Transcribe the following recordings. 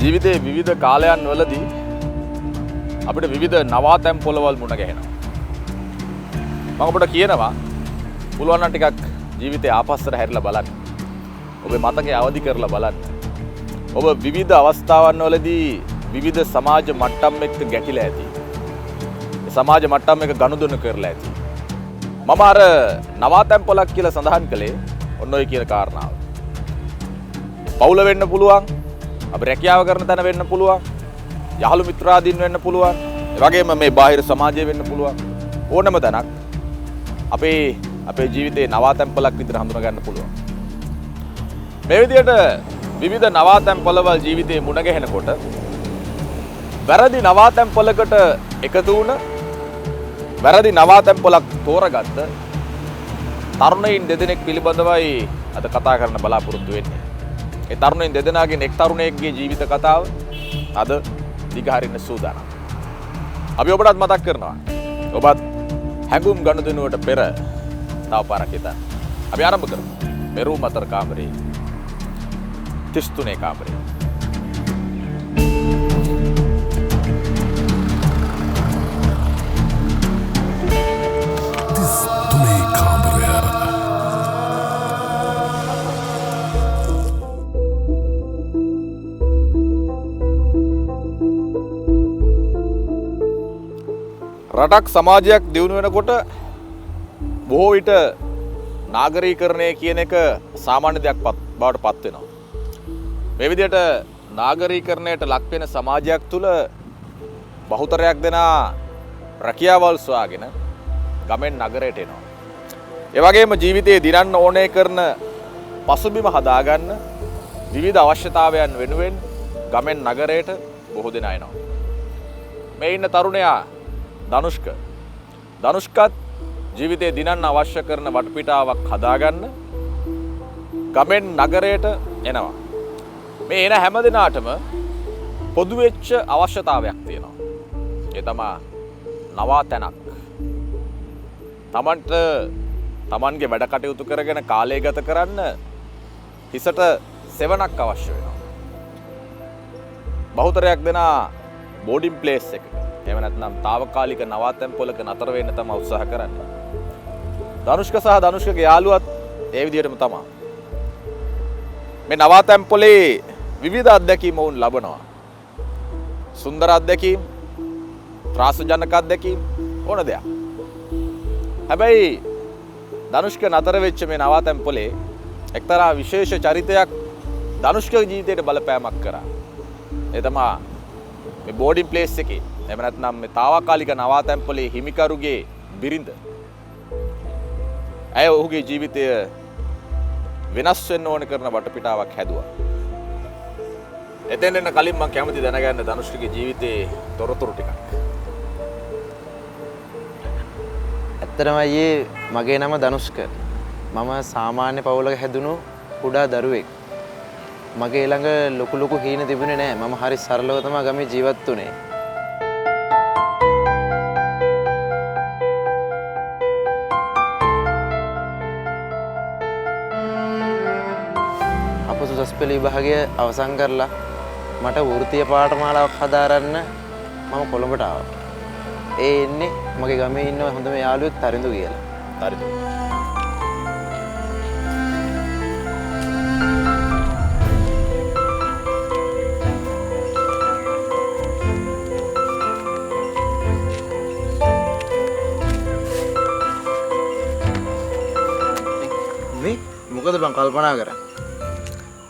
ජීවිතයේ විවිධ කාලයන් වලදී අපිට විවිධ නවාතැන් පොළවල් මුණ ගැහෙනවා. මම ඔබට කියනවා පුළුවන් නම් ටිකක් ජීවිතේ ආපස්සට හැරිලා බලන්න. ඔබේ මතකය අවදි කරලා බලන්න. ඔබ විවිධ අවස්ථාවන් වලදී විවිධ සමාජ මට්ටම් එක්ක ගැටිලා ඇති. ඒ සමාජ මට්ටම් එක ගනුදෙනු කරලා ඇති. මම අර නවාතැන් පොලක් කියලා සඳහන් කළේ ඔන්න ඔය කියන කාරණාව. පවුල වෙන්න පුළුවන්, අපි රැකියාව කරන තැන වෙන්න පුළුවන්, යහළු මිත්‍රාදීන් වෙන්න පුළුවන්, ඒ වගේම මේ බාහිර සමාජය වෙන්න පුළුවන්. ඕනම තැනක් අපේ ජීවිතේ නවාතැන් පොලක් විදිහට හඳුනා ගන්න පුළුවන්. මේ විදිහට විවිධ නවාතැන් පොළවල් ජීවිතේ මුණ ගැහෙනකොට වැරදි නවාතැන් පොලකට එකතු වුණ වැරදි නවාතැන් පොලක් තෝරගත්ත තරුණයින් දෙදෙනෙක් පිළිබඳවයි අද කතා කරන්න බලාපොරොත්තු වෙන්නේ. ඒ තරුණයින් දෙදෙනාගෙන් එක් තරුණයෙක්ගේ ජීවිත කතාව අද දිගහරින්න සූදානම්. අපි ඔබටත් මතක් කරනවා. ඔබත් හැඟුම් ගනුදෙනුවට පෙර තව පාරක් හිතන්න. අපි ආරම්භ කරමු. මෙරුම් අතර කාමරේ 33 කාමරේ. රටක් සමාජයක් දියුණු වෙනකොට බොහෝ විට නාගරීකරණය කියන එක සාමාන්‍ය දෙයක් බවට පත් වෙනවා. මේ විදිහට නාගරීකරණයට ලක් වෙන සමාජයක් තුළ බහුතරයක් දෙනා රැකියාවල් සොයාගෙන ගමෙන් නගරයට එනවා. ඒ වගේම ජීවිතයේ දිනන්න ඕනේ කරන පසුබිම හදාගන්න විවිධ අවශ්‍යතාවයන් වෙනුවෙන් ගමෙන් නගරයට බොහෝ දෙනා එනවා. මේ ඉන්න තරුණයා ධනුෂ්කත් ජීවිතේ දිනන්න අවශ්‍ය කරන වටපිටාවක් හදාගන්න ගමෙන් නගරයට එනවා. මේ එන හැම දිනාටම පොදු වෙච්ච අවශ්‍යතාවයක් තියෙනවා. ඒ තමයි නවාතැනක්. තමන්ගේ වැඩ කටයුතු කරගෙන කාලය ගත කරන්න හිසට සෙවණක් අවශ්‍ය වෙනවා. බහුතරයක් දෙනා බෝඩින් ප්ලේස් එකක එහෙම නැත්නම් తాවකාලික නවාතැන් පොලක නතර වෙන්න තමයි උත්සාහ කරන්නේ. ධනුෂ්ක සහ ධනුෂ්කගේ යාළුවත් ඒ විදිහටම තමයි. මේ නවාතැන් පොලේ විවිධ අත්දැකීම් වුන් ලබනවා. සුන්දර අත්දැකීම්, ත්‍රාසජනක අත්දැකීම් ඕන දෙයක්. හැබැයි ධනුෂ්ක නතර වෙච්ච මේ නවාතැන් පොලේ එක්තරා විශේෂ චරිතයක් ධනුෂ්කගේ ජීවිතයට බලපෑමක් කරා. ඒ තමයි මේ බෝඩින් ප්ලේස් එකේ එහෙම නැත්නම් මේ తాවකාලික නවාතැන් පොලේ හිමිකරුගේ බිරිඳ. ඇය ඔහුගේ ජීවිතය වෙනස් වෙන්න ඕන කරන වටපිටාවක් හැදුවා. එතෙන් එන්න කලින් මම කැමති දැනගන්න ධනුෂ්කගේ ජීවිතේ තොරතුරු ටිකක්. ඇත්තටම අයියේ මගේ නම ධනුෂ්ක. මම සාමාන්‍ය පවුලක හැදුණු කුඩා දරුවෙක්. මගේ ළඟ ලොකු හීන තිබුණේ නැහැ. මම හරි සරලව තමයි ගමේ ජීවත් වුනේ. අපසුස් පෙළ විභාගය අවසන් කරලා මට වෘත්තීය පාඨමාලාවක් හදාරන්න මම කොළඹට ආවා. ඒ ඉන්නේ මගේ ගමේ ඉන්න හොඳම යාළුවෙක් තරිඳු කියලා. තරිඳු. මොකද බං කල්පනා කරන්නේ?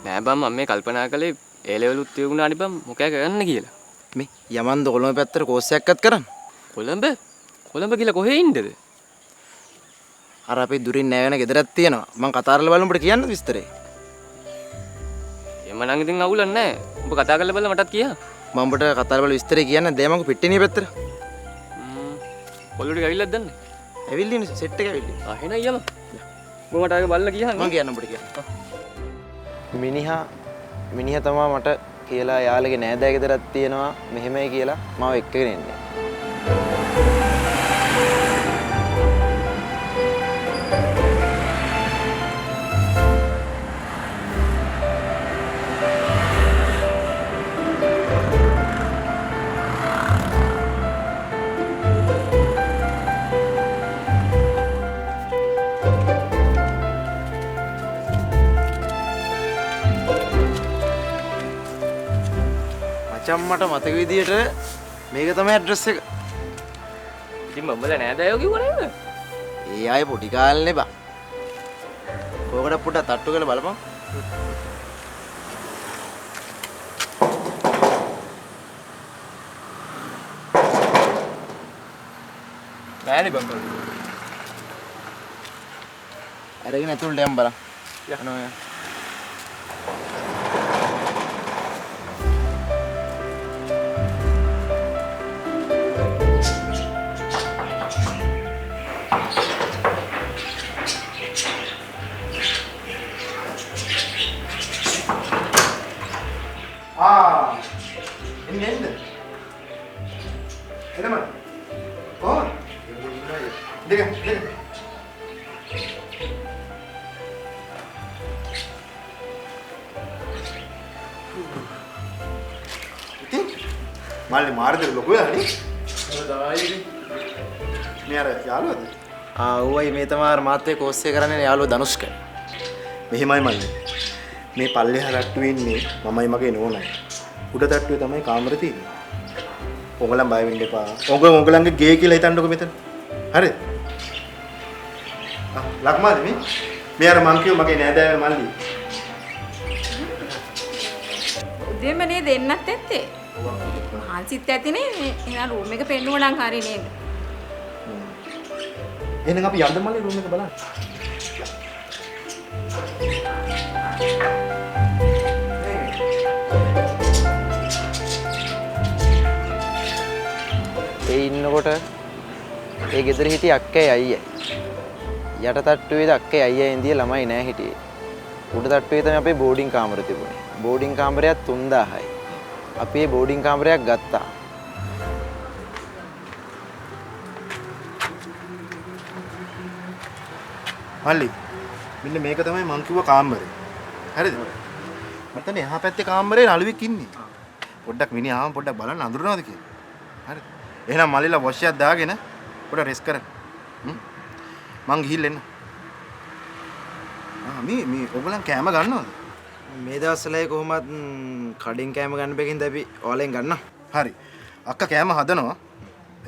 නෑ බං මම මේ කල්පනා කළේ ඒ ලෙවල් උත් තියුණානි බං මොකද කරන්න කියලා. මේ යමන්ද කොළඹ පැත්තට කෝස් එකක්වත් කරන්න. කොළඹ කියලා කොහේ ඉන්නද? අර අපි දුරින් නැවෙන ගෙදරක් තියෙනවා. මං කතා කරලා බලමු උඹට කියන්නද විස්තරේ? එම නම් ඉතින් අවුලක් නෑ. උඹ කතා කරලා බලලා මටත් කියන්න. මම උඹට කතා කරලා විස්තරේ කියන්න දෙයමක පිටිනිය පැත්තට. කොල්ලෝ ටික ඇවිල්ලාද දන්නේ? ඇවිල්ලිනේ සෙට් එක ඇවිල්ලි. එහෙනම් යමු. උඹ මට ආගේ බලලා කියන්න. මං කියන්න උඹට කියන්න. මිනිහා තමයි මට කියලා යාළුවගේ නෑදෑ ගෙදරක් තියෙනවා මෙහෙමයි කියලා මාව එක්කගෙන එන්නේ. මචං මට මතක විදියට මේක තමයි ඇඩ්‍රස් එක. ඉතින් මම්මලා නෑදෑයෝ කිව්ව නේද? ඒ අය පොඩි කාලේ බා. කෝකට පොඩ්ඩක් තට්ටු කරලා බලපන්. නෑනේ බං. අරගෙන ඇතුළට යන්න බලන්න. යනවා. ini end. Ada mana? Oh. Dengar. Itu? Malah marah dulu gue hari. Ini ada යාළුවද? ඌයි මේ තමයි මාත් එක්ක කෝස් එක කරන්නේ යාළුවා ධනුෂ්ක. මෙහිමයි මල්ලි. මේ පල්ලෙහා රට්ටුවේ ඉන්නේ මමයි මගේ නෝනයි. උඩ තට්ටුවේ තමයි කාමරේ තියෙන්නේ. ඔයගලන් බය වෙන්න එපා. ඔයගලන්ගේ ගේ කියලා හිතන්නකෝ මෙතන. හරිද? ලක්මාද මේ අර මං කිව්ව මගේ නෑදෑයෝ මල්ලි. උදේම නේ දෙන්නත් ඇත්තේ. මහන්සිත් ඇතිනේ එහෙනම් රූම් එක පෙන්නුව නම් හරි නේද? එහෙනම් අපි යන්න මල්ලි රූම් එක බලන්න. ඒ ඉන්නකොට ඒ ගෙදර හිටිය අක්කයි අයියයි. යට තට්ටුවේද අක්කයි අයියයි ඉඳිය ළමයි නෑ හිටියේ. උඩ තට්ටුවේ තමයි අපේ බෝඩින් කාමර තිබුණේ. බෝඩින් කාමරයක් 3000යි. අපි ඒ බෝඩින් කාමරයක් ගත්තා. මල්ලි මෙන්න මේක තමයි මං කිව්ව කාමරේ. හරිද? මතනේ එහා පැත්තේ කාමරේ නළුවෙක් ඉන්නේ. පොඩ්ඩක් මිනිහ ආවම පොඩ්ඩක් බලන්න අඳුරනවද කියලා. හරිද? එහෙනම් මල්ලිලා වොෂ් එකක් දාගෙන පොඩ්ඩක් රෙස් කරන්න. මං ගිහිල්ලා එන්න. මේ ඔයගොල්ලන් කෑම ගන්නවද? මේ දවස්වල කොහොමත් කඩින් කෑම ගන්න බැකින්ද අපි ඕලෙන් ගන්නවා. හරි. අක්කා කෑම හදනවා.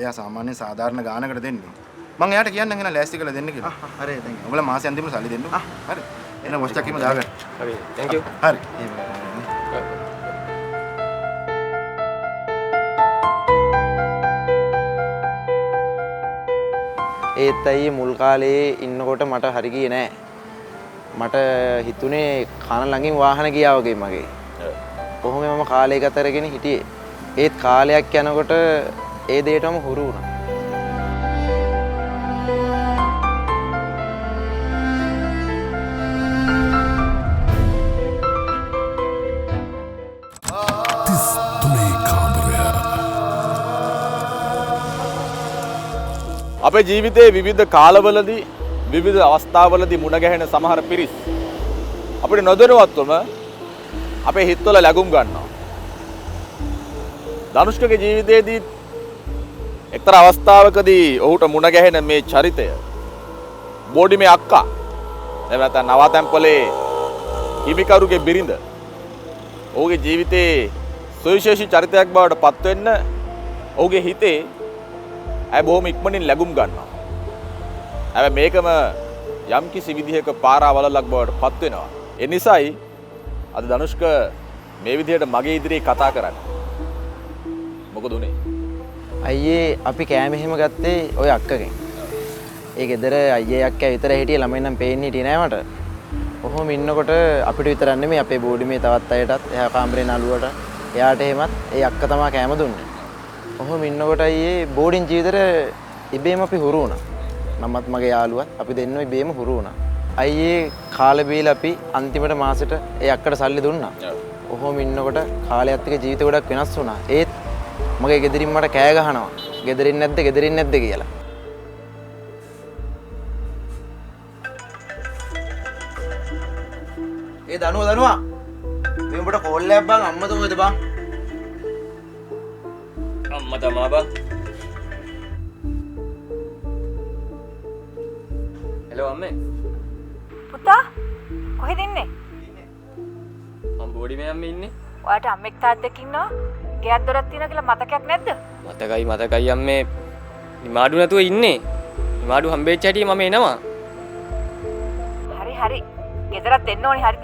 එයා සාමාන්‍යයෙන් සාධාරණ ගානකට දෙන්නේ. මං එයාට කියන්නම් එහෙනම් ලෑස්ති කරලා දෙන්න කියලා. හරි දැන්. ඔයගොල්ලෝ මාසෙ අන්තිමට සල්ලි දෙන්න. හරි. එහෙනම් වොෂ් එකක්ම දාගන්න. හරි. thank you. හරි. ඒත් අයියේ මුල් කාලේ ඉන්නකොට මට හරි ගියේ නෑ. මට හිතුනේ කන ළඟින් වාහන ගියා වගේ මගේ. කොහොම මම කාලය ගත කරගෙන හිටියේ. ඒත් කාලයක් යනකොට ඒ දෙයටම හුරු වුණා. අපේ ජීවිතයේ විවිධ කාලවලදී විවිධ අවස්ථාවලදී මුණ ගැහෙන සමහර පිරිස් අපිට නොදැනුවත්වම අපේ හිතවල ලැබුම් ගන්නවා. ධනුෂ්කගේ ජීවිතයේදී එක්තරා අවස්ථාවකදී ඔහුට මුණ ගැහෙන මේ චරිතය බෝඩිමේ අක්කා එහෙම නැත්නම් නවාතැන්පලේ හිමිකරුගේ බිරිඳ ඔහුගේ ජීවිතයේ සුවිශේෂී චරිතයක් බවට පත් වෙන්න ඔහුගේ හිතේ ඇය බොහොම ඉක්මනින් ලැබුම් ගන්නවා. හැබැයි මේකම යම්කිසි විදිහක පාරාවලලක් බවට පත් වෙනවා. ඒ නිසායි අද ධනුෂ්ක මේ විදිහට මගේ ඉදිරියේ කතා කරන්නේ. මොකද උනේ? අයියේ අපි කෑම එහෙම ගත්තේ ওই අක්කගෙන්. ඒ ගෙදර අයියේ අක්කා විතර හිටියේ ළමයි නම් පේන්නේ හිටියේ නෑ මට. කොහොම ඉන්නකොට අපිට විතරක් නෙමෙයි අපේ බෝඩිමේ තවත් අයටත් එහා කාමරේ නළුවට එයාට එහෙමත් ඒ අක්කා තමයි කෑම දුන්නේ. කොහොම ඉන්නකොට අයියේ බෝඩින් ජීවිතේට ඉබේම අපි හුරු වුණා. මමත් මගේ යාළුවත් අපි දෙන්නෝ ඉබේම හුරු වුණා. අයියේ කාලේ බීලා අපි අන්තිමට මාසෙට ඒ අක්කට සල්ලි දුන්නා. කොහොම ඉන්නකොට කාලයත් එක්ක ජීවිත ගොඩක් වෙනස් වුණා. ඒත් මගේ ගෙදරින් මට කෑ ගහනවා. ගෙදරින් නැද්ද කියලා. ඒ දනුවා මේ උඹට කෝල් එකක් බං අම්මද කොහෙද බං? අම්මා තමා බං. හෙලෝ අම්මේ. පුතා කොහෙද ඉන්නේ? මම බෝඩිමේ අම්මේ ඉන්නේ. ඔයාට අම්මෙක් තාත්තෙක් ඉන්නවා? ගෙයක් දොරක් තියෙනවා කියලා මතකයක් නැද්ද? මතකයි අම්මේ නිමාඩු නැතුව ඉන්නේ. නිමාඩු හම්බෙච්ච හැටි මම එනවා. හරි. ගෙදරත් දෙන්න ඕනි හරිද?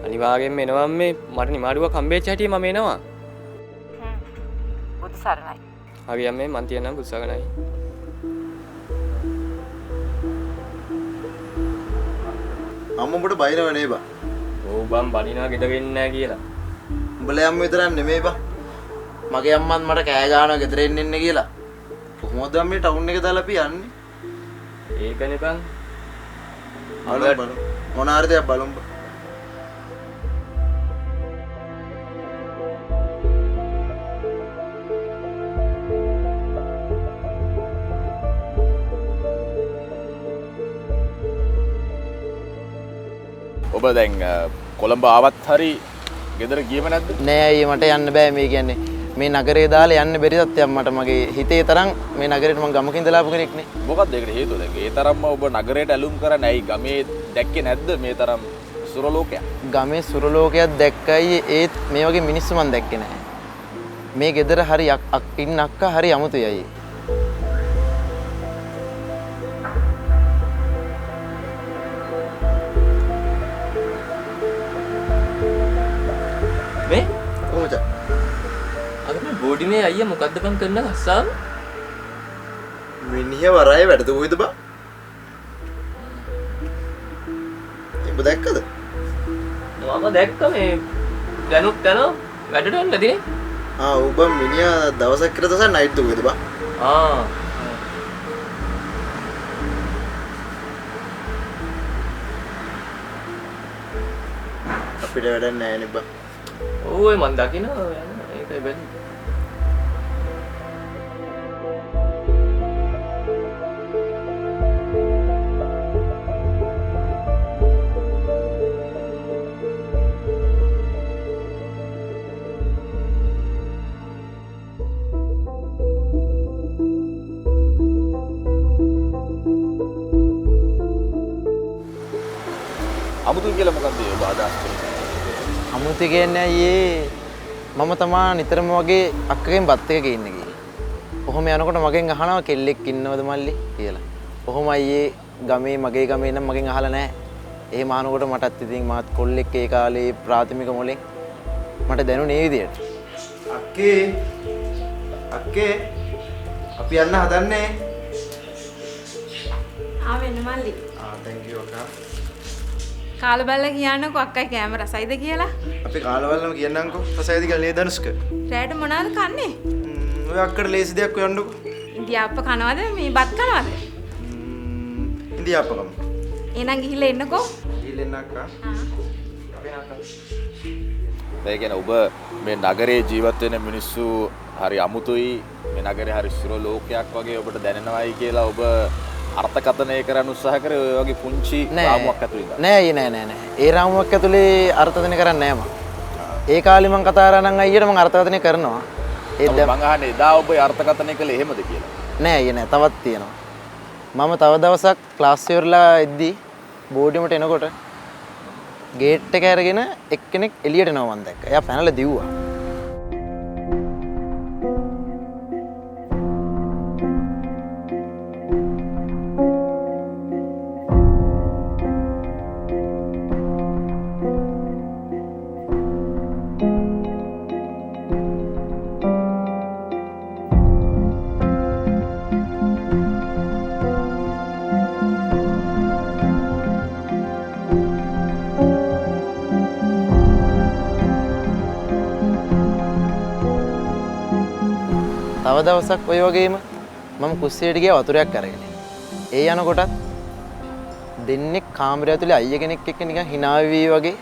අනිවාර්යෙන්ම එනවා අම්මේ. මට නිමාඩුවක් හම්බෙච්ච හැටි මම එනවා. බුදු සරණයි. හරි අම්මේ මන් තියන්නම් බුස්සගනයි. අම්මුඹට බයිනව නේ බා. ඕ බම් බනිනා ගෙදර එන්නේ නැහැ කියලා. උඹලා අම්ම විතරක් නෙමෙයි බා. මගේ අම්මත් මට කෑ ගහනවා ගෙදර එන්න කියලා. කොහොමද මේ ටවුන් එක දාලා අපි යන්නේ? ඒකනේ බං. බලමු. මොන හරි දෙයක් බලමු. ඔබ දැන් කොළඹ ආවත් හරි ගෙදර ගියම නැද්ද? නෑ අයියේ මට යන්න බෑ මේ කියන්නේ. මේ නගරේ දාලා යන්න බැරි තත්ත්වයක් මට මගේ හිතේ තරම් මේ නගරේට මම ගමකින් ඉඳලා ආපු කෙනෙක් නේ. මොකක්ද ඒකට හේතුව? දැන් ඒ තරම්ම ඔබ නගරයට ඇලුම් කරන්නේ ඇයි? ගමේ දැක්කේ නැද්ද මේ තරම් සුරලෝකයක්? ගමේ සුරලෝකයක් දැක්කයි ඒත් මේ වගේ මිනිස්සු මම දැක්කේ නැහැ. මේ ගෙදර හරි ඉන්න අක්කා හරි අමුතුයි අයියේ. මේ කොහොමද? අද මේ බෝඩිමේ අයියා මොකද්ද බං කරන හස්සාව? මිනිහ වරායේ වැඩ දුවයිද බා? ඔබ දැක්කද? මම දැක්ක මේ දැනුත් යනවා වැඩට යන්න නැතිනේ. ඔබ මිනිහා දවසක් විතර තසන් නයිට් දුවයිද බා? අපිට වැඩක් නැහැ නේ බා. ඕයි මන් දකිනවා ඒකයි බැලි. අමුතුයි කියලා මොකක්ද ඔබ අදහස් කරන්නේ? අමුතු කියන්නේ අයියේ මම තමා නිතරම වගේ අක්කගෙන් බත් එක ගේන්න ගියේ. කොහොම යනකොට මගෙන් අහනවා කෙල්ලෙක් ඉන්නවද මල්ලි කියලා. කොහොම අයියේ ගමේ මගේ ගමේ නම් මගෙන් අහලා නැහැ. එහෙම අහනකොට මටත් ඉතින් මාත් කොල්ලෙක් ඒ කාලේ ප්‍රාථමික මොලෙන් මට දැනුනේ මේ විදියට. අක්කේ අපි යන්න හදන්නේ. ආවෙන්න මල්ලි. thank you අක්කා. කාලා බල්ලා කියන්නකෝ අක්කයි කෑම රසයිද කියලා. අපි කාලවලම කියන්නම්කෝ රසයිද කියලා නේද අනුස්ක? රැයට මොනවද කන්නේ? ඔය අක්කට ලේසි දෙයක් හොයන්නකෝ. ඉන්දියාප්ප කනවද මේ බත් කනවද? ඉන්දියාප්ප කමු. එහෙනම් ගිහිල්ලා එන්නකෝ. ගිහිල්ලා අක්කා. ඒ කියන්නේ ඔබ මේ නගරේ ජීවත් වෙන මිනිස්සු හරි අමුතුයි, මේ නගරේ හරි සුරලෝකයක් වගේ ඔබට දැනෙනවයි කියලා ඔබ අර්ථකථනය කරන්න උත්සාහ කරේ ඔය වගේ පුංචි රාමුවක් ඇතුළේ ඉඳලා. නෑ නෑ. ඒ රාමුවක් ඇතුලේ අර්ථකථනය කරන්නේ නෑ මම. ඒ කාලේ මම කතා කරා නම් අයියට මම අර්ථකථනය කරනවා. ඒ දැන් මං අහන්නේ එදා ඔබ අර්ථකථනය කළේ එහෙමද කියලා. නෑ අයියේ නෑ තවත් තියෙනවා. මම තව දවසක් ක්ලාස් ඉවරලා එද්දි බෝඩියමට එනකොට ගේට් එක අරගෙන එක්කෙනෙක් එළියට එනවා මම දැක්කා. එයා පැනලා දිව්වා. තව දවසක් ඔය වගේම මම කුස්සියට ගියා වතුරයක් අරගෙන. ඒ යනකොටත් දෙන්නෙක් කාමරය ඇතුලේ අයියා කෙනෙක් එක්ක නිකන් hina වී වගේ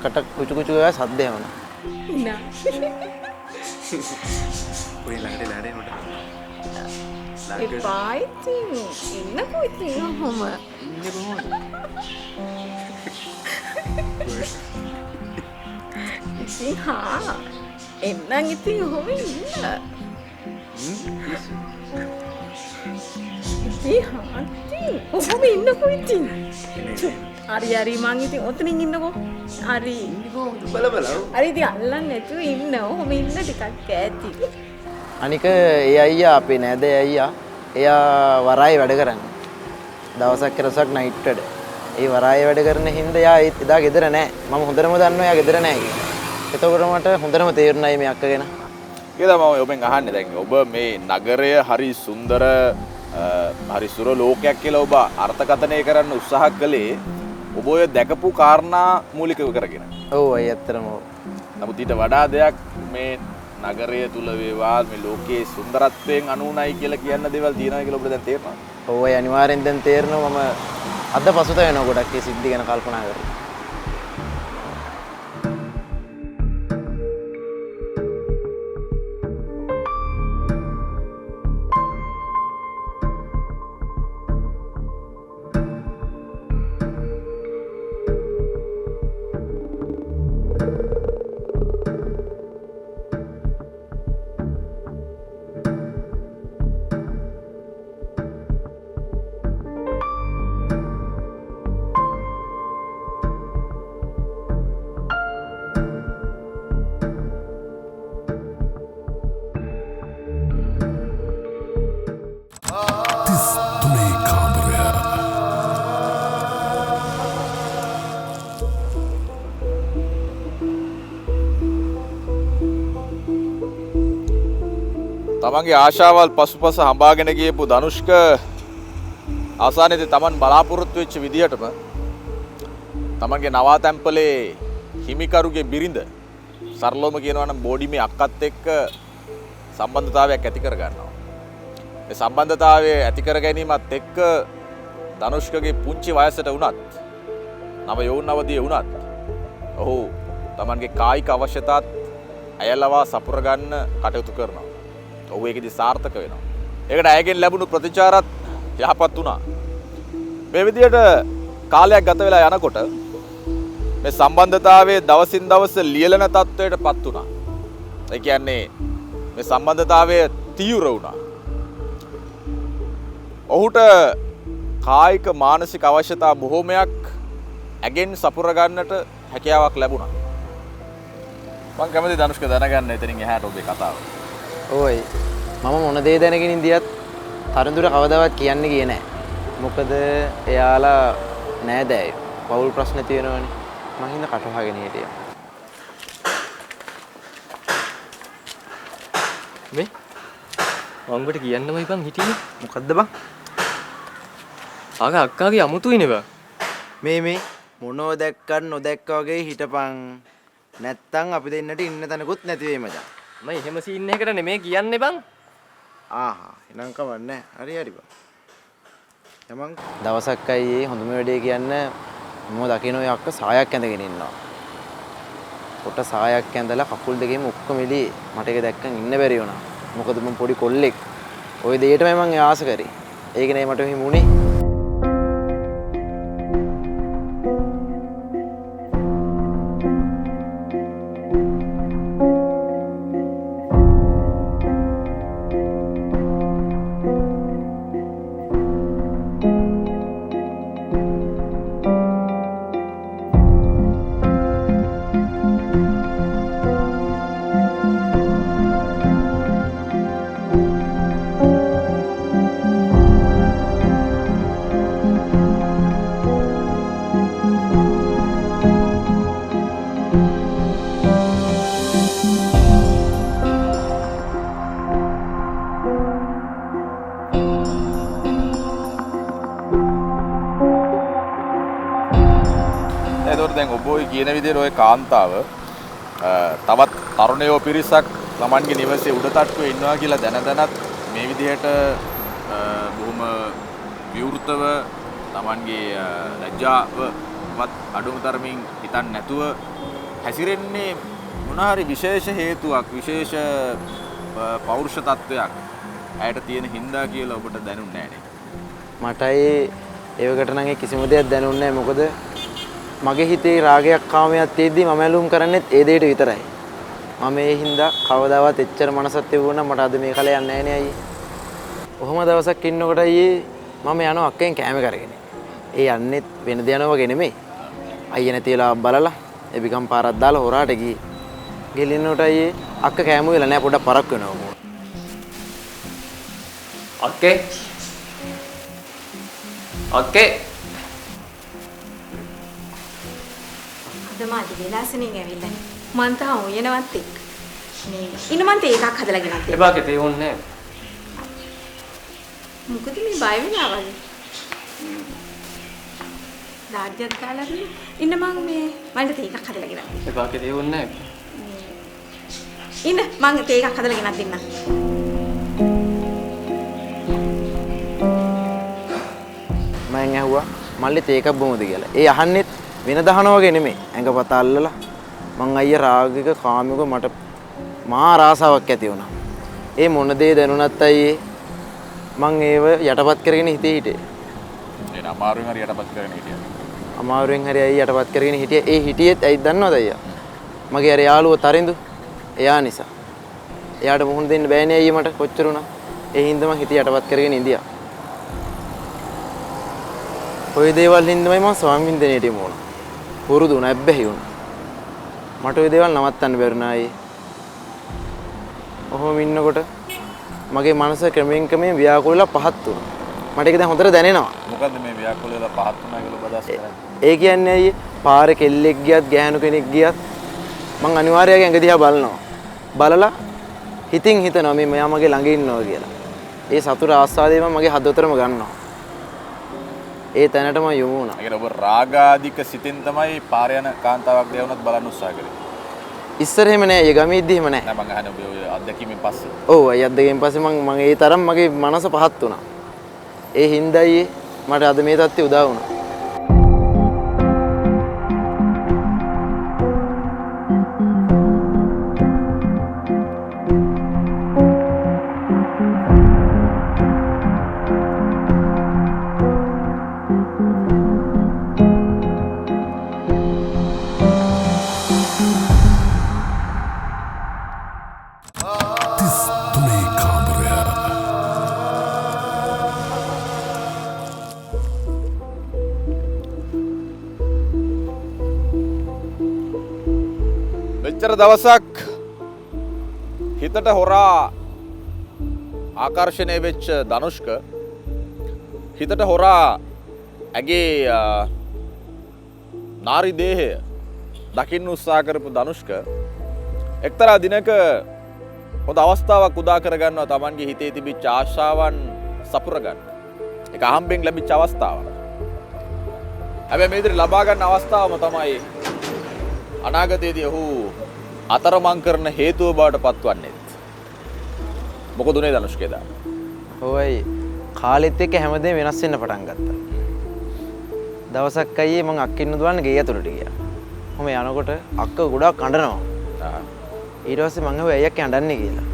කට කුචු කුචු ගාලා සද්ද යවනවා. hina. ඔය ළඟට ළඩේ උඩ. එපා ඉතින් එන්නකෝ ඉතින් ඔහොම. ඉන්නේ කොහොමද? ඉතින් හා එන්නම් ඉතින් ඔහොම ඉන්න. ඉතින් හා ඉතින් ඔහොම ඉන්නකෝ ඉතින්. හරි මං ඉතින් ඔතනින් ඉන්නකෝ. හරි. හරි ඉතින් අල්ලන්නේ නැතුව ඉන්න. ඔහොම ඉන්න ටිකක් ඈති. අනික ඒ අයියා අපේ නෑද අයියා එයා වරායේ වැඩ කරන්නේ. දවසක් කරසක් නයිට් වැඩ. ඒ වරායේ වැඩ කරන හින්දා එයා එදා ගෙදර නෑ. මම හොඳටම දන්නවා එයා ගෙදර නෑ කියලා. එතකොට මට හොඳටම තේරුණායි මේ අක්කගෙන. ඒක තමයි මම ඔබෙන් අහන්නේ දැන්. ඔබ මේ නගරය හරි සුන්දර හරි සුර ලෝකයක් කියලා ඔබ අර්ථකථනය කරන්න උත්සාහ කළේ ඔබ ඔය දැකපු කාරණා මූලිකව කරගෙන. ඔව් අය ඇත්තටම ඔව්. නමුත් ඊට වඩා දෙයක් මේ නගරය තුල වේවා මේ ලෝකයේ සුන්දරත්වයෙන් අනුුණයි කියලා කියන්න දේවල් තියෙනවා කියලා ඔබට දැන් තේරෙනවා. ඔව් අය අනිවාර්යෙන් දැන් තේරෙනවා මම අද පසුත වෙනවා ගොඩක් මේ සිද්ධි ගැන කල්පනා කරලා. තමන්ගේ ආශාවල් පසුපස හඹාගෙන ගියපු ධනුෂ්ක අවසානයේදී තමන් බලාපොරොත්තු වෙච්ච විදිහටම තමන්ගේ නවාතැන්පලේ හිමිකරුගේ බිරිඳ සරලවම කියනවා නම් බෝඩිමේ අක්කත් එක්ක සම්බන්ධතාවයක් ඇති කර ගන්නවා. මේ සම්බන්ධතාවය ඇති කර ගැනීමත් එක්ක ධනුෂ්කගේ පුංචි වයසට වුණත් නව යෞවන අවදියේ වුණත් ඔහු තමන්ගේ කායික අවශ්‍යතාත් අයලවා සපුර ගන්න කටයුතු කරනවා. ඔහු ඒකෙදි සාර්ථක වෙනවා. ඒකට ඇයගෙන් ලැබුණු ප්‍රතිචාරත් යහපත් වුණා. මේ විදිහට කාලයක් ගත වෙලා යනකොට මේ සම්බන්ධතාවයේ දවසින් දවස ලියලන තත්වයටපත් වුණා. ඒ කියන්නේ මේ සම්බන්ධතාවය තීව්‍ර වුණා. ඔහුට කායික මානසික අවශ්‍යතා බොහෝමයක් ඇගෙන් සපුර ගන්නට හැකියාවක් ලැබුණා. මම කැමති ධනුෂ්ක දැනගන්න එතනින් එහාට ඔබේ කතාව. ඕයි මම මොන දේ දැනගෙන ඉඳියත් තරඳුර කවදාවත් කියන්නේ ගියේ නෑ. මොකද එයාලා නෑදෑයෝ. පෞල් ප්‍රශ්න තියෙනවනේ. මං හින්දා කටවහගෙන හිටියා. මේ මම ඔබට කියන්නමයි බං හිටියේ. මොකද්ද බං? ආගා අක්කාගේ අමුතුයිනේ බං. මේ මොනෝ දැක්කන් නොදැක්කා වගේ හිටපන්. නැත්තම් අපි දෙන්නට ඉන්න තැනකුත් නැති වෙයි මචං. මම එහෙම සීන් එකකට නෙමෙයි කියන්නේ බං. ආහා එනම් කවන්නේ. හරි බං. යමන් දවසක් අයියේ හොඳම වැඩේ කියන්න මම දකින්න ඔය අක්ක සායක් ඇඳගෙන ඉන්නවා. පොට සායක් ඇඳලා කකුල් දෙකේම ඔක්කොම එළියේ. මට ඒක දැක්කන් ඉන්න බැරි වුණා. මොකද මම පොඩි කොල්ලෙක්. ওই දෙයටමයි මම ආස කරේ. ඒක නේ මට හිමු උනේ. දැන් ඔබ ඔය කියන විදිහට ඔය කාන්තාව තවත් තරුණයෝ පිරිසක් Tamanගේ නිවසේ උඩ තට්ටුවේ ඉන්නවා කියලා දැනදැනත් මේ විදිහට බොහොම විවෘතව Tamanගේ ලැජ්ජාවවත් අඩුම තරමින් හිතන්නේ නැතුව හැසිරෙන්නේ මොන හරි විශේෂ හේතුවක් විශේෂ පෞරුෂ තත්වයක් ඇයට තියෙන හින්දා කියලා ඔබට දැනුන්නේ නැහැ නේ. මටයි ඒවකට නම් කිසිම දෙයක් දැනුන්නේ නැහැ. මොකද මගේ හිතේ රාගයක් කාමයක් තියෙද්දි මම ඇලුම් කරන්නේත් ඒ දෙයට විතරයි. මම ඒ හින්දා කවදාවත් එච්චර මනසක් තිබුණා මට අද මේ කල යන්නේ නැහැ නේ අයියේ. කොහොම දවසක් ඉන්නකොට අයියේ මම යනවා අක්කෙන් කෑම කරගෙන. ඒ යන්නේ වෙන දෙයනවා වගේ නෙමෙයි. අයියා නැතිලා බලලා ඒ බිකම් පාරක් දාලා හොරාට ගියේ. ගෙලින්නට අයියේ අක්ක කෑම වෙලා නෑ පොඩ්ඩක් පරක් වෙනවා. අක්කේ අක්කේ අද මාදි වෙලාසනින් ඇවිල්ලා මං තාම උයනවත් එක්ක මේ ඉන්න මං තේ එකක් හදලා ගෙනත් එපා කේ ඕනේ මොකද මේ බය වෙලා වගේ දාඩියක් දාලා ඉන්න මං මේ මන්ට තේ එකක් හදලා ගෙනත් එපා කේ ඕනේ ඉන්න මං තේ එකක් හදලා ගෙනත් දෙන්නම් මම ඇහුවා මල්ලි තේ එකක් බොමුද කියලා. ඒ අහන්නෙත් වෙන දහන වගේ නෙමෙයි. ඇඟපත අල්ලලා මං අයියා රාගික කාමික මට මහා රාසාවක් ඇති වුණා. ඒ මොන දේ දැනුණත් අයියේ මං ඒව යටපත් කරගෙන හිටියේ. එන අමාරුවෙන් හරි යටපත් කරගෙන හිටියා. අමාරුවෙන් හරි අයියා යටපත් කරගෙන හිටියේ. ඒ හිටියෙත් ඇයි දන්නවද අයියා? මගේ අර යාළුවා තරිඳු එයා නිසා. එයාට මුහුණ දෙන්න බෑනේ අයියේ මට කොච්චර උනා. ඒ හින්දා මං හිත යටපත් කරගෙන ඉඳියා. ඔය දේවල් හින්දාමයි මම ස්වාමීන් දෙන්නට යමු වුණා. පුරුදු නැබ්බැහි වුණා. මට ඔය දේවල් නවත්තන්න බැරුණා අයියේ. ඔහොම ඉන්නකොට මගේ මනස ක්‍රමයෙන් ව්‍යාකූලලා පහත් වුණා. මට ඒක දැන් හොඳට දැනෙනවා. මොකද්ද මේ ව්‍යාකූල වෙලා පහත් වුණා කියලා ඔබ අදහස් කරන්නේ? ඒ කියන්නේ අයියේ පාරේ කෙල්ලෙක් ගියත් ගෑනු කෙනෙක් ගියත් මං අනිවාර්යයෙන් ඇඟ දිහා බලනවා. බලලා හිතින් හිතනවා මේ මෙයා මගේ ළඟ ඉන්නවා කියලා. ඒ සතුට ආස්වාදේ මම මගේ හදවතටම ගන්නවා. ඒ තැනටම යමු වුණා. ඒ කියන්නේ ඔබ රාගාධික සිතින් තමයි පාර යන කාන්තාවක් දෙවුනත් බලන්න උත්සාහ කරේ. ඉස්සර එහෙම නෑ. ඒ ගමේ ඉද්දි එහෙම නෑ. නෑ මං අහන්නේ ඔබ ඔය අත්දැකීමෙන් පස්සේ. ඔව් අය අත්දැකීමෙන් පස්සේ මම ඒ තරම් මගේ මනස පහත් වුණා. ඒ හින්දායි මට අද මේ තත්ත්වය උදා වුණා. මෙච්චර දවසක් හිතට හොරා ආකර්ෂණය වෙච්ච ධනුෂ්ක හිතට හොරා ඇගේ නාරි දේහය දකින්න උත්සාහ කරපු ධනුෂ්ක එක්තරා දිනක හොඳ අවස්ථාවක් උදා කරගන්නවා Tamanගේ හිතේ තිබිච්ච ආශාවන් සපුර ගන්න. ඒක අහම්බෙන් ලැබිච්ච අවස්ථාවක්. හැබැයි මේ විදිහට ලබා ගන්න අවස්ථාවම තමයි අනාගතයේදී ඔහු අතරමං කරන හේතුව බවට පත්වන්නේ. මොකද උනේ ධනුෂ්කේදා? ඔයයි කාලෙත් එක්ක හැමදේම වෙනස් වෙන්න පටන් ගත්තා. දවසක් අයියේ මං අක්කින්න දුවන්න ගේ ඇතුළට ගියා. මම යනකොට අක්ක ගොඩාක් කඩනවා. ඊට පස්සේ මං අහුවා ඇයි අක්ක අඬන්නේ කියලා.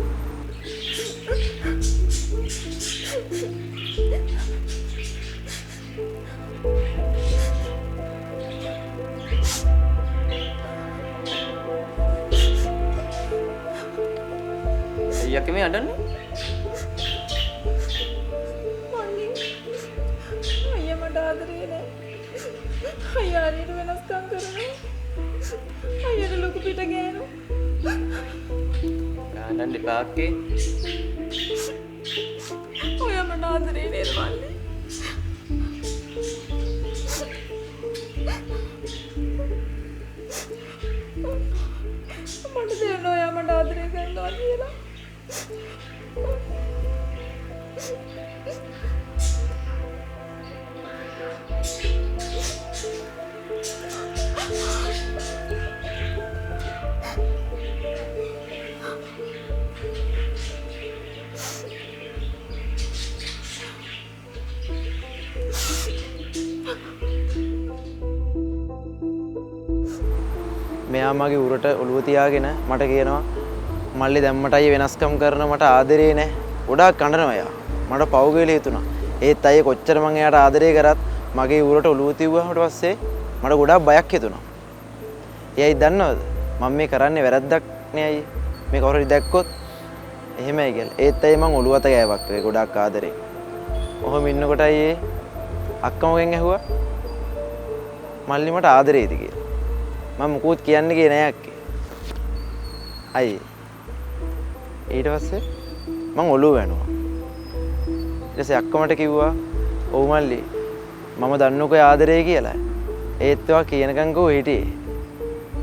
යකේ මේ අඬන්නේ අයියා මට ආදරේ නෑ අයියා හරියට වෙනස්කම් කරනවා අයියාට ලොකු පිට ගෑනු අඬන්න එපා අක්කේ ඔයා මට ආදරේ නේද මල්ලි මට තේරෙනවා ඔයා මට ආදරේ කරනවා කියලා මෙයා මගේ උරට ඔළුව තියාගෙන මට කියනවා මල්ලි දැම්මටයි වෙනස්කම් කරන මට ආදරේ නැහැ. ගොඩාක් කනනවා එයා. මට පව් කියලා හිතුණා. ඒත් අයියේ කොච්චර මං එයාට ආදරේ කරත් මගේ උරට ඔළුව තියුවාට පස්සේ මට ගොඩාක් බයක් හිතුණා. එයයි දන්නවද? මම මේ කරන්නේ වැරද්දක් නේ අයියේ. මේ කවුරු හරි දැක්කොත් එහෙමයි කියලා. ඒත් අයියේ මං ඔළුව අත ගෑවක් වේ ගොඩාක් ආදරේ. ඔහොම ඉන්නකොට අයියේ අක්කා මොකෙන් ඇහුවා මල්ලි මට ආදරේද කියලා. මම මුකුත් කියන්නේ ගියේ නෑ අක්කේ. අයියේ. ඊට පස්සේ මං ඔළුව වැනුවා. ඊට පස්සේ අක්කමට කිව්වා ඔව් මල්ලි මම දන්නෝකෝ ආදරේ කියලා. ඒත් ඒවා කියනකම් කෝ හිටියේ.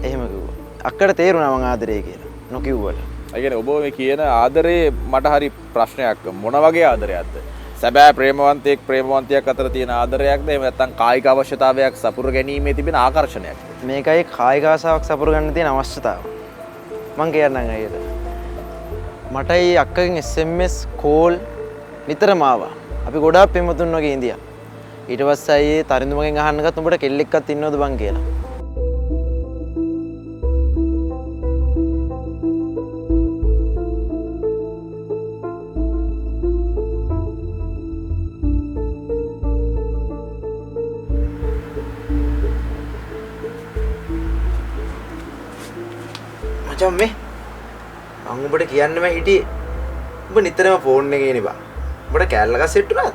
එහෙම කිව්වා. අක්කට තේරුණා මං ආදරේ කියලා. නොකිව්වට. ඒ කියන්නේ ඔබ මේ කියන ආදරේ මට හරි ප්‍රශ්නයක්. මොන වගේ ආදරයක්ද? සැබෑ ප්‍රේමවන්තයෙක් ප්‍රේමවන්තියක් අතර තියෙන ආදරයක්ද? එහෙම නැත්නම් කායික අවශ්‍යතාවයක් සපුර ගැනීමේ තිබෙන ආකර්ෂණයක්ද? මේකයි කායික ආසාවක් සපුර ගන්න තියෙන අවශ්‍යතාව. මං කියන්නම් අයියට. මටයි අක්කගෙන් SMS කෝල් නිතරම ආවා. අපි ගොඩාක් පෙම්වතුන් වගේ ඉඳියා. ඊට පස්සේ අයියේ තරිඳුමගෙන් අහන්න ගත්ත උඹට කෙල්ලෙක්වත් ඉන්නවද බං කියලා. මචං මේ මං උඹට කියන්නම හිටියේ. උඹ නිතරම ෆෝන් එකේ ඉන්නේ බං. උඹට කෑල්ලක සෙට් උනාද?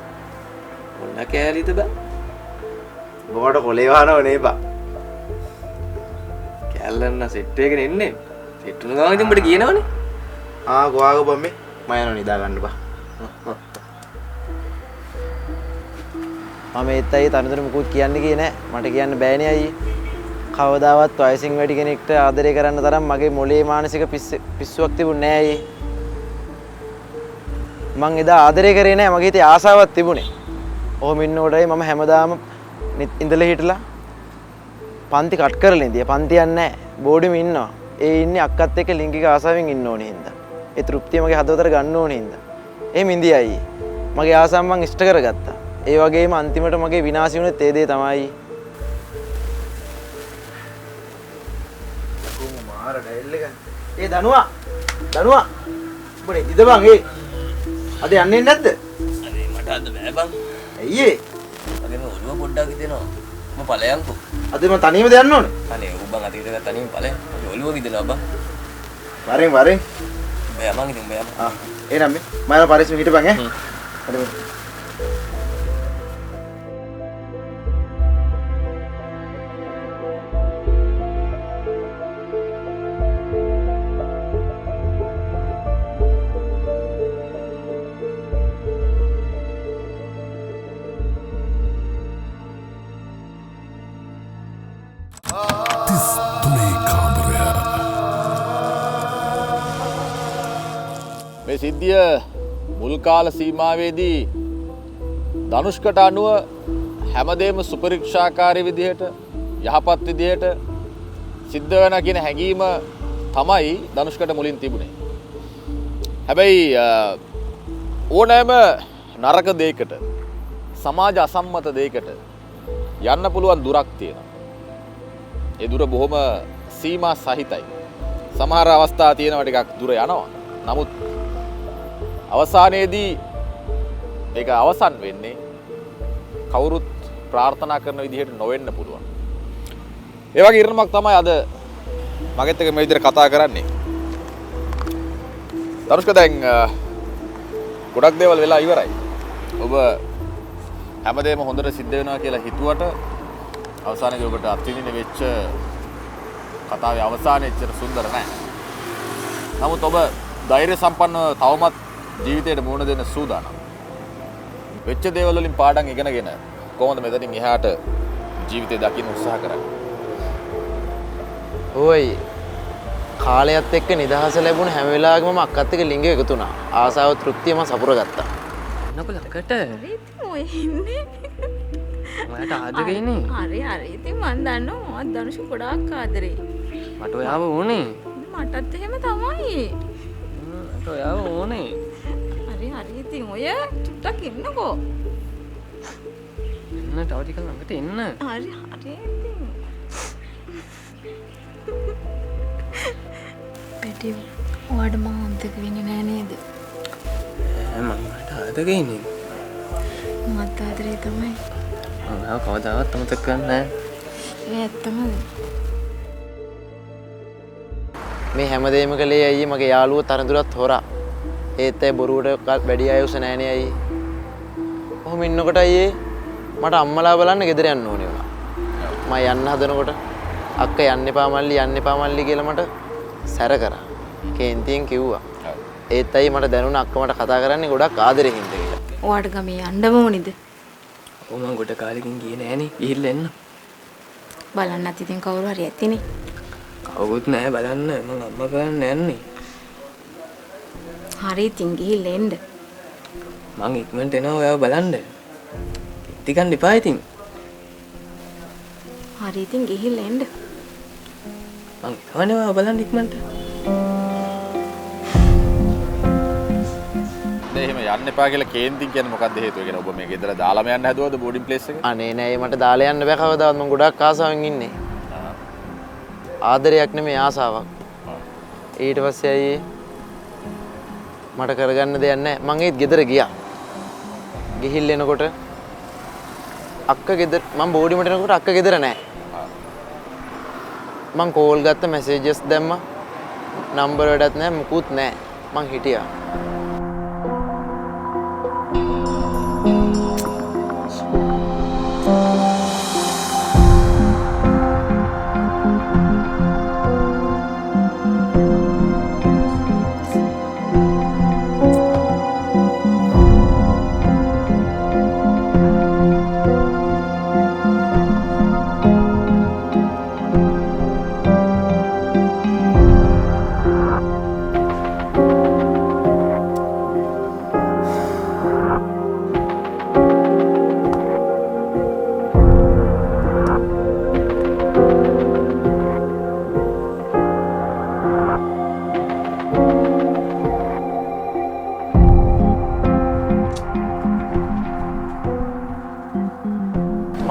මොන කෑලිද බං? උඹට කොලේ වහනව නේ බං. කැල්ලන්න සෙට් එකගෙන එන්නේ. සෙට් උන ගමන් ඉතින් උඹට කියනවනේ. ගොවාග බම් මේ මම යනවා නිදා ගන්න බං. මම ඒත් අයියේ තනතුරු මුකුත් කියන්නේ කී නෑ. මට කියන්න බෑනේ අයියේ. කවදාවත් වයසින් වැඩි කෙනෙක්ට ආදරය කරන්න තරම් මගේ මොලේ මානසික පිස්සුවක් තිබුණේ නෑ අයියේ. මං එදා ආදරය කරේ නෑ. මගේ හිතේ ආසාවක් තිබුණේ. ඔහොම ඉන්නකොටයි මම හැමදාම ඉඳලා හිටලා පන්ති කට් කරලා ඉඳියා. පන්ති යන්නේ නෑ. බෝඩෙම ඉන්නවා. ඒ ඉන්නේ අක්කත් එක්ක ලිංගික ආසාවෙන් ඉන්න ඕනේ හින්දා. ඒ තෘප්තිය මගේ හදවතට ගන්න ඕනේ හින්දා. එහෙම ඉඳියා අයියේ. මගේ ආසාව මං ඉෂ්ට කරගත්තා. ඒ වගේම අන්තිමට මගේ විනාශය වුණේ ඒ දේ තමයි. මාර ඩයල් එක. ඒ දනුවා. උඹනේ ඉද බං ඒ. අද යන්නේ නැද්ද? අනේ මට අද බෑ බං. අයියේ. මගේ මේ ඔළුව පොඩ්ඩක් හිතෙනවා. මම ඵලයන්කෝ. අද මම තනියමද යන්න ඕනේ? අනේ ඔබ බං අතීතක තනියම ඵලයන්. මගේ ඔළුව හිතෙනවා බං. වරෙන්. බෑ මං ඉතින් බෑ. එහෙනම් මේ මම පරිස්සම හිටපන් ඈ. හරි බං. මේ සිද්ධිය මුල් කාල සීමාවේදී ධනුෂ්කට අනුව හැමදේම සුපරීක්ෂාකාරී විදිහට යහපත් විදිහට සිද්ධ වෙන කියන හැඟීම තමයි ධනුෂ්කට මුලින් තිබුණේ. හැබැයි ඕනෑම නරක දෙයකට සමාජ අසම්මත දෙයකට යන්න පුළුවන් දුරක් තියෙනවා. ඒ දුර බොහොම සීමා සහිතයි. සමහර අවස්ථා තියෙනවා ටිකක් දුර යනවා. නමුත් අවසානයේදී ඒක අවසන් වෙන්නේ කවුරුත් ප්‍රාර්ථනා කරන විදිහට නොවෙන්න පුළුවන්. ඒ වගේ ඉරණමක් තමයි අද මගෙත් එක්ක මේ විදිහට කතා කරන්නේ. ධනුෂ්ක දැන් ගොඩක් දේවල් වෙලා ඉවරයි. ඔබ හැමදේම හොඳට සිද්ධ වෙනවා කියලා හිතුවට අවසානයේදී ඔබට අත්විඳින්න වෙච්ච කතාවේ අවසානය එච්චර සුන්දර නැහැ. නමුත් ඔබ ධෛර්ය සම්පන්නව තවමත් ජීවිතයට මුහුණ දෙන්න සූදානම්. වෙච්ච දේවල් වලින් පාඩම් ඉගෙනගෙන කොහොමද මෙතනින් එහාට ජීවිතය දකින්න උත්සාහ කරන්නේ? ඕයි කාලයත් එක්ක නිදහස ලැබුණ හැම වෙලාවෙම මම අක්කත් එක්ක ලිංගය එකතු වුණා. ආසාව තෘප්තිය මම සපුරගත්තා. නකොලකට ඉතින් ඔය ඉන්නේ. මට ආදරේ ඉන්නේ. හරි ඉතින් මන් දන්නවා මම ධනුෂ් ගොඩාක් ආදරේ. මට ඔයාව ඕනේ. මටත් එහෙම තමයි. මට ඔයාව ඕනේ. හරි ඉතින් ඔය චුට්ටක් ඉන්නකෝ. එන්න තව ටිකක් ළඟට එන්න. හරි ඉතින්. පැටි ඔයාට මම අන්තක වෙන්නේ නෑ නේද? මට ආදරේ ඉන්නේ. මත් ආදරේ තමයි. ඔයාව කවදාවත් අමතක කරන්නේ නෑ. ඒ ඇත්තමද? මේ හැමදේම කළේ අයියේ මගේ යාළුවෝ තරඳුරත් හොරා. ඒත් ඒ බොරුවට වැඩි අය උස නෑනේ අයියේ. කොහොම ඉන්නකොට අයියේ මට අම්මලා බලන්න ගෙදර යන්න ඕනේ වුණා. මම යන්න හදනකොට අක්ක යන්න එපා මල්ලි කියලා මට සැර කරා. කේන්තියෙන් කිව්වා. ඒත් අයි මට දැනුණා අක්ක මට කතා කරන්නේ ගොඩක් ආදරෙන් හින්ද කියලා. ඔයාට ගමේ යන්නම ඕනිද? ඔව් මං ගොඩ කාලෙකින් ගියේ නෑනේ. ගිහිල්ලා එන්න. බලන්නත් ඉතින් කවුරු හරි ඇතිනේ. කවුරුත් නෑ බලන්න. මං අම්මා කරන්න යන්නේ. හරි ඉතින් ගිහිල්ලා එන්න. මං ඉක්මනට එනවා ඔයාව බලන්න. ඉතිකන් දෙපා ඉතින්. හරි ඉතින් ගිහිල්ලා එන්න. මං එනවනේ ඔයාව බලන්න ඉක්මනට. එහෙම යන්න එපා කියලා කේන්තින් කියන්නේ මොකක්ද හේතුව? කියන්නේ ඔබ මේ ගෙදර දාලාම යන්න හැදුවද බෝඩින් ප්ලේස් එක? අනේ නෑ මට දාලා යන්න බෑ කවදාවත් මම ගොඩක් ආසාවෙන් ඉන්නේ. ආදරයක් නෙමෙයි ආසාවක්. ඊට පස්සේ අයියේ මට කරගන්න දෙයක් නැහැ. මං ඒත් ගෙදර ගියා. ගිහිල්ලා එනකොට අක්ක ගෙදර මං බෝඩිමට එනකොට අක්ක ගෙදර නැහැ. මං කෝල් ගත්ත මැසේජස් දැම්මා. නම්බර් වලටත් නැහැ මුකුත් නැහැ. මං හිටියා.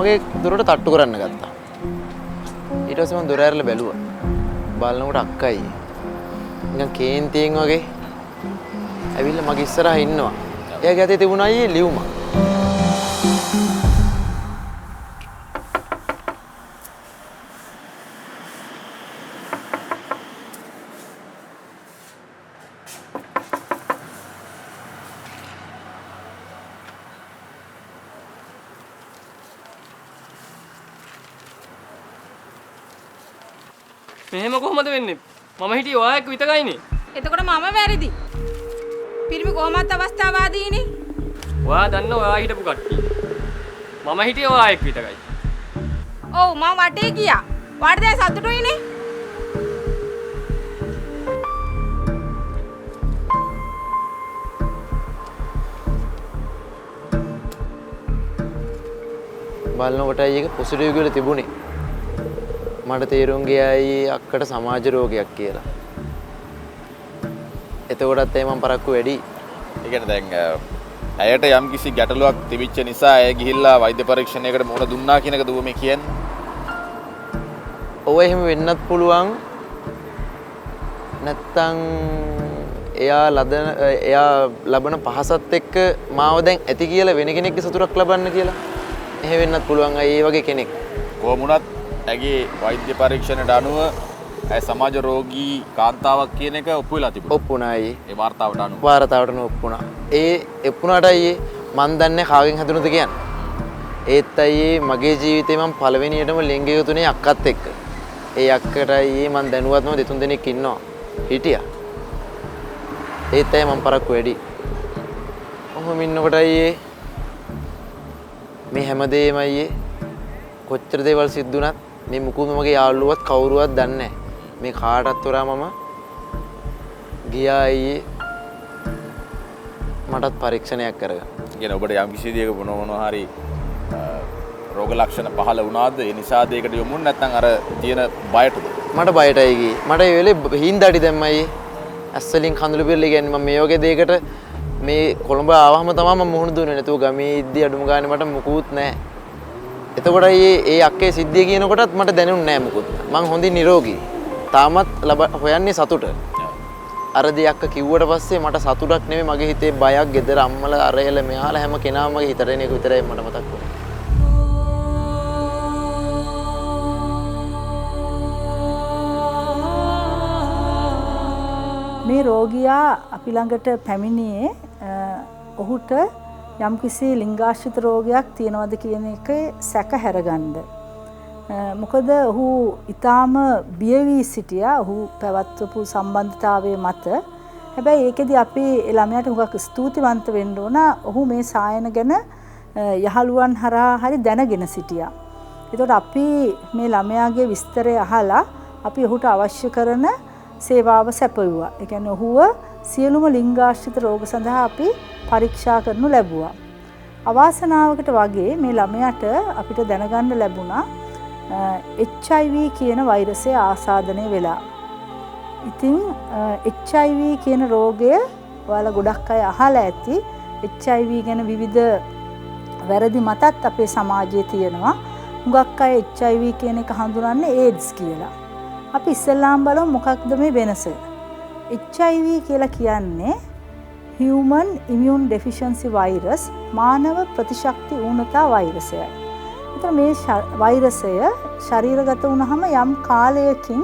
මගේ දොරට තට්ටු කරන්න ගත්තා. ඊට පස්සේ මම දොර ඇරලා බැලුවා. බලනකොට අක්කයි. නිකන් කේන්තියෙන් වගේ ඇවිල්ලා මගේ ඉස්සරහා ඉන්නවා. එයාගේ අතේ තිබුණා අයියේ ලියුම. මෙහෙම කොහොමද වෙන්නේ? මම හිටියේ ඔයා එක්ක විතරයිනේ. එතකොට මම වැරදි. පිරිමි කොහොමත් අවස්ථාවාදීනේ. ඔයා දන්න ඔයා හිටපු කට්ටිය. මම හිටියේ ඔයා එක්ක විතරයි. ඔව් මම වටේ ගියා. වාට දැන් සතුටුයිනේ. බලනකොට අයියගේ පොසිටිව් කියලා තිබුණේ. මට තේරුම් ගියායි අක්කට සමාජ රෝගයක් කියලා. එතකොටත් මම පරක්කු වැඩි. ඒ කියන්නේ දැන් ඇයට යම්කිසි ගැටලුවක් තිබිච්ච නිසා ඇය ගිහිල්ලා වෛද්‍ය පරීක්ෂණයකට මුහුණ දුන්නා කියන එකද ඔබ මේ කියන්නේ? ඔව් එහෙම වෙන්නත් පුළුවන්. නැත්තම් එයා ලබන පහසත් එක්ක මාව දැන් ඇති කියලා වෙන කෙනෙක්ගේ සතුටක් ලබන්න කියලා. එහෙම වෙන්නත් පුළුවන් අය ඒ වගේ කෙනෙක්. කොහොම වුණත් ඇගේ වෛද්‍ය පරීක්ෂණයට අනුව ඇය සමාජ රෝගී කාන්තාවක් කියන එක ඔප්පු වෙලා තිබුණා. ඔප්පු වුණා අයියේ. ඒ වාර්තාවට අනුව. වාර්තාවට ඔප්පු වුණා. එප්පුණාට අයියේ මන් දන්නේ කාගෙන් හැදුණද කියන්නේ. ඒත් අයියේ මගේ ජීවිතේ මම පළවෙනියටම ලිංග යොතුනේ අක්කත් එක්ක. ඒ අක්කට අයියේ මන් දැනුවත්ම දෙතුන් දෙනෙක් ඉන්නවා. හිටියා. ඒත් අයියේ මම පරක්කු වැඩි. ඔහොම ඉන්නකොට අයියේ මේ හැමදේම අයියේ කොච්චර දේවල් සිද්ධ වුණත් මේ මුකුත් මගේ යාළුවවත් කවුරුවත් දන්නේ නැහැ. මේ කාටවත් වරා මම ගියා අයියේ මටත් පරීක්ෂණයක් කරගන්න. කියන්නේ ඔබට යම් කිසි දෙයක මොනවා හරි රෝග ලක්ෂණ පහළ වුණාද? ඒ නිසාද ඒකට යොමුුනේ නැත්නම් අර තියෙන බයටද? මට බයටයි ගියේ. මට ඒ වෙලේ හින්දාටි දැම්මයි. ඇස්වලින් කඳුළු පිරලා කියන්නේ මම මේ වගේ දෙයකට මේ කොළඹ ආවම තමයි මම මුහුණ දුන්නේ. නැතුව ගමේ ඉද්දි අඩුම ගානේ මට මුකුත් නැහැ. එතකොට ඒ අක්කේ සිද්ධිය කියනකොටත් මට දැනුන්නේ නැහැ මුකුත්. මං හොඳින් නිරෝගී. තාමත් හොයන්නේ සතුට. අර දේ අක්ක කිව්වට පස්සේ මට සතුටක් නෙමෙයි මගේ හිතේ බයක්, ගෙදර අම්මලා අරයල මෙහාලා හැම කෙනාම මගේ හිතට එන එක විතරයි මට මතක් වුනේ. මේ රෝගියා අපි ළඟට පැමිණියේ ඔහුට යම්කිසි ලිංගාශ්‍රිත රෝගයක් තියෙනවද කියන එක සැක හැරගන්න. මොකද ඔහු ඊටාම බිය වී සිටියා ඔහු පැවැත්වපු සම්බන්ධතාවයේ මත. හැබැයි ඒකෙදි අපි ළමයාට හුඟක් ස්තුතිවන්ත වෙන්න ඕන. ඔහු මේ සායන ගැන යහළුවන් හරහා හරි දැනගෙන සිටියා. ඒතකොට අපි මේ ළමයාගේ විස්තරය අහලා අපි ඔහුට අවශ්‍ය කරන සේවාව සැපයුවා. ඒ කියන්නේ ඔහුව සියලුම ලිංගාශ්‍රිත රෝග සඳහා අපි පරීක්ෂා කරනු ලැබුවා. අවාසනාවකට වගේ මේ ළමයාට අපිට දැනගන්න ලැබුණා HIV කියන වෛරසය ආසාදනය වෙලා. ඉතින් HIV කියන රෝගය ඔයාලා ගොඩක් අය අහලා ඇති. HIV ගැන විවිධ වැරදි මතත් අපේ සමාජයේ තියෙනවා. හුඟක් අය HIV කියන එක හඳුනන්නේ AIDS කියලා. අපි ඉස්සෙල්ලාම බලමු මොකක්ද මේ වෙනස. HIV කියලා කියන්නේ Human Immune Deficiency Virus මානව ප්‍රතිශක්ති ඌනතා වෛරසයයි. ඒතර මේ වෛරසය ශරීරගත වුණාම යම් කාලයකින්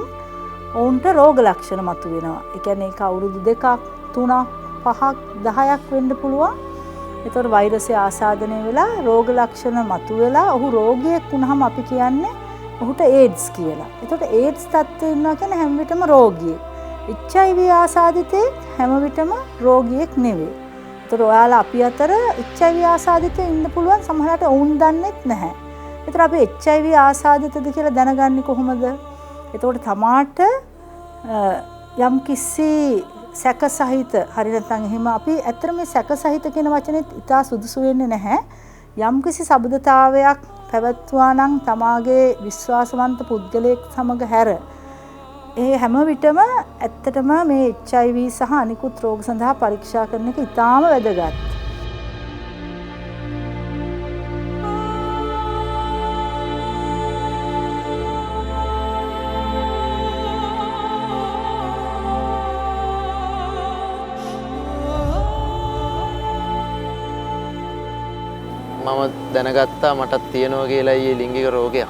ඔවුන්ට රෝග ලක්ෂණ මතුවෙනවා. ඒ කියන්නේ ඒක අවුරුදු 2ක් 3ක් 5ක් 10ක් වෙන්න පුළුවන්. ඒතර වෛරසය ආසාදනය වෙලා රෝග ලක්ෂණ මතුවෙලා ඔහු රෝගියෙක් වුණාම අපි කියන්නේ ඔහුට AIDS කියලා. ඒතකොට AIDS තත්ත්වයේ ඉන්නවා කියන්නේ හැම විටම රෝගියෙක්. HIV ආසාදිතයෙක් හැම විටම රෝගියෙක් නෙවෙයි. ඒතර ඔයාලා අපි අතර HIV ආසාදිතයෙ ඉන්න පුළුවන් සමහරවිට ඔවුන් දන්නේත් නැහැ. ඒතර අපි HIV ආසාදිතද කියලා දැනගන්නේ කොහොමද? එතකොට තමාට යම් කිසි සැක සහිත හරි නැත්නම් එහෙම අපි ඇත්තට මේ සැක සහිත කියන වචනේත් ඉතා සුදුසු වෙන්නේ නැහැ. යම් කිසි සබඳතාවයක් පැවැත්වුවා නම් තමාගේ විශ්වාසවන්ත පුද්ගලයෙක් සමග හැර ඒ හැම විටම ඇත්තටම මේ HIV සහ අනිකුත් රෝග සඳහා පරීක්ෂා කරන එක ඉතාම වැදගත්. මම දැනගත්තා මටත් තියෙනවා කියලා ඊයේ ලිංගික රෝගයක්.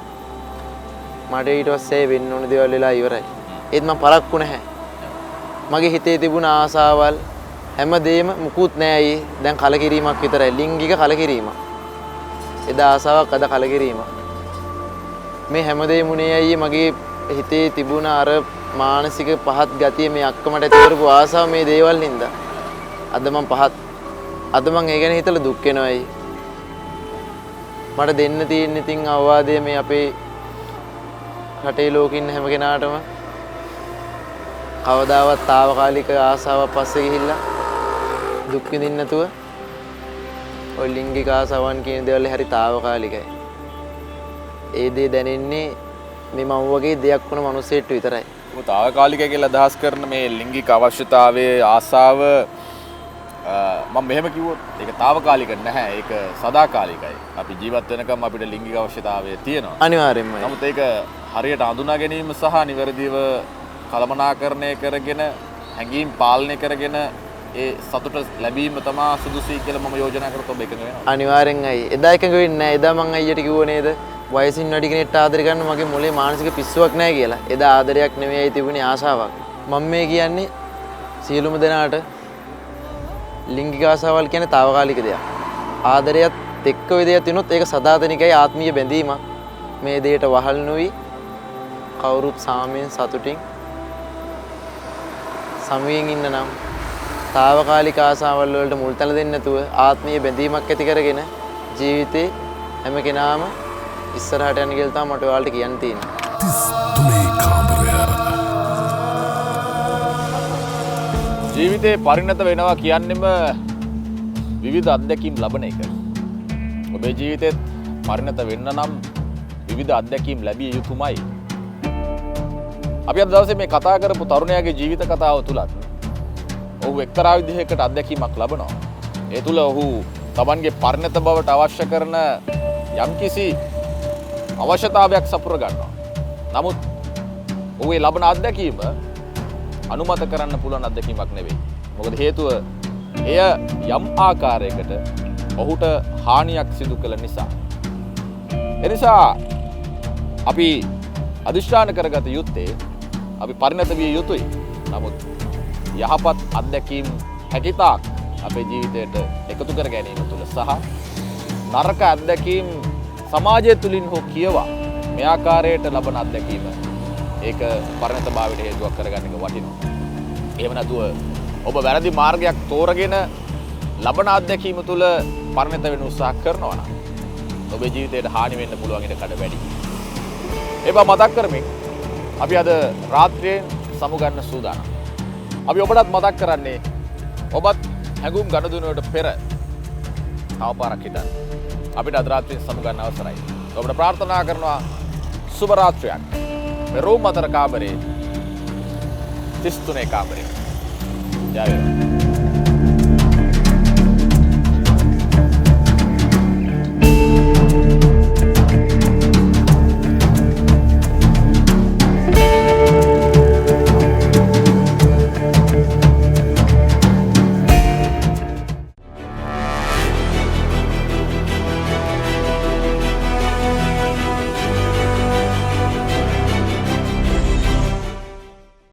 මට ඊට පස්සේ වෙන්න ඕන දේවල් වෙලා ඉවරයි. ඒත් මම පරක්කු නැහැ. මගේ හිතේ තිබුණ ආසාවල් හැමදේම මුකුත් නෑ අයියේ. දැන් කලකිරීමක් විතරයි. ලිංගික කලකිරීමක්. එදා ආසාවක් අද කලකිරීමක්. මේ හැමදේම උනේ අයියේ මගේ හිතේ තිබුණ අර මානසික පහත් ගතිය මේ අක්කමට ඇති කරපු ආසාව මේ දේවල් හින්දා. අද මම පහත්. අද මම ඒ ගැන හිතලා දුක් වෙනවා අයියේ. මට දෙන්න තියෙන ඉතින් අවවාදය මේ අපේ රටේ ලෝකින් හැම කෙනාටම කවදාවත් తాවකාලික ආසාවක් පස්සේ ගිහිල්ලා දුක් විඳින්න නැතුව ඔය ලිංගික ආසාවන් කියන දේවල් හරි తాවකාලිකයි. ඒ දේ දැනෙන්නේ මේ මම වගේ දෙයක් වුණ මිනිස්සෙට විතරයි. ඔබ తాවකාලිකයි කියලා අදහස් කරන මේ ලිංගික අවශ්‍යතාවයේ ආසාව මම මෙහෙම කිව්වොත් ඒක తాවකාලික නැහැ. ඒක සදාකාලිකයි. අපි ජීවත් වෙනකම් අපිට ලිංගික අවශ්‍යතාවය තියෙනවා. අනිවාර්යෙන්ම. නමුත් ඒක හරියට හඳුනා ගැනීම සහ නිවැරදිව කළමනාකරණය කරගෙන හැඟීම් පාලනය කරගෙන ඒ සතුට ලැබීම තමයි සුදුසුයි කියලා මම යෝජනා කරත් ඔබ එකඟ වෙනවා. අනිවාර්යෙන් අයියේ. එදා එකඟ වෙන්නේ නැහැ. එදා මං අයියට කිව්ව නේද? වයසින් වැඩි කෙනෙක්ට ආදරය කරන්න මගේ මොලේ මානසික පිස්සුවක් නැහැ කියලා. එදා ආදරයක් නෙමෙයි තිබුණේ ආසාවක්. මම මේ කියන්නේ සියලුම දෙනාට ලිංගික ආසාවල් කියන්නේ తాවකාලික දෙයක්. ආදරයත් එක්ක වේදයක් තිනොත් ඒක සදාතනිකයි ආත්මීය බැඳීමක්. මේ දෙයට වහල් නොවි කවුරුත් සාමයෙන් සතුටින් සමයෙන් ඉන්න නම් తాවකාලික ආසාවල් වලට මුල් තැන දෙන්නේ නැතුව ආත්මීය බැඳීමක් ඇති කරගෙන ජීවිතේ හැම කෙනාම ඉස්සරහට යන්න කියලා තමයි මට ඔයාලට කියන්න තියෙන්නේ. 33 කාමරය. ජීවිතේ පරිණත වෙනවා කියන්නෙම විවිධ අත්දැකීම් ලබන එක. ඔබේ ජීවිතේත් පරිණත වෙන්න නම් විවිධ අත්දැකීම් ලැබිය යුතුමයි. අපි අද දවසේ මේ කතා කරපු තරුණයාගේ ජීවිත කතාව තුලත් ඔහු එක්තරා විදිහකට අත්දැකීමක් ලබනවා. ඒ තුල ඔහු තමන්ගේ පරිණත බවට අවශ්‍ය කරන යම්කිසි අවශ්‍යතාවයක් සපුර ගන්නවා. නමුත් ඔහුගේ ලබන අත්දැකීම අනුමත කරන්න පුළුවන් අත්දැකීමක් නෙවෙයි. මොකද හේතුව එය යම් ආකාරයකට ඔහුට හානියක් සිදු කළ නිසා. එනිසා අපි අදිෂ්ඨාන කරගත යුත්තේ අපි පරිණත විය යුතුයි. නමුත් යහපත් අත්දැකීම් හැකිතාක් අපේ ජීවිතයට එකතු කර ගැනීම තුළ සහ නරක අත්දැකීම් සමාජය තුළින් හෝ කියවා මේ ආකාරයට ලබන අත්දැකීම ඒක පරිණතභාවයට හේතුවක් කරගන්න එක වටිනවා. එහෙම නැතුව ඔබ වැරදි මාර්ගයක් තෝරගෙන ලබන අත්දැකීම තුළ පරිණත වෙන්න උත්සාහ කරනවා නම් ඔබේ ජීවිතයට හානි වෙන්න පුළුවන් ඉඩ කඩ වැඩි. ඒ බව මතක් කරමින් අපි අද රාත්‍රියෙන් සමුගන්න සූදානම්. අපි ඔබටත් මතක් කරන්නේ ඔබත් හැඟුම් ගනුදෙනුවට පෙර තව පාරක් හිතන්න. අපිට අද රාත්‍රියෙන් සමුගන්න අවසරයි. ඔබට ප්‍රාර්ථනා කරනවා සුබ රාත්‍රියක්. මේ රූම් 4 කාමරේ 33 කාමරේ. ජය වේවා.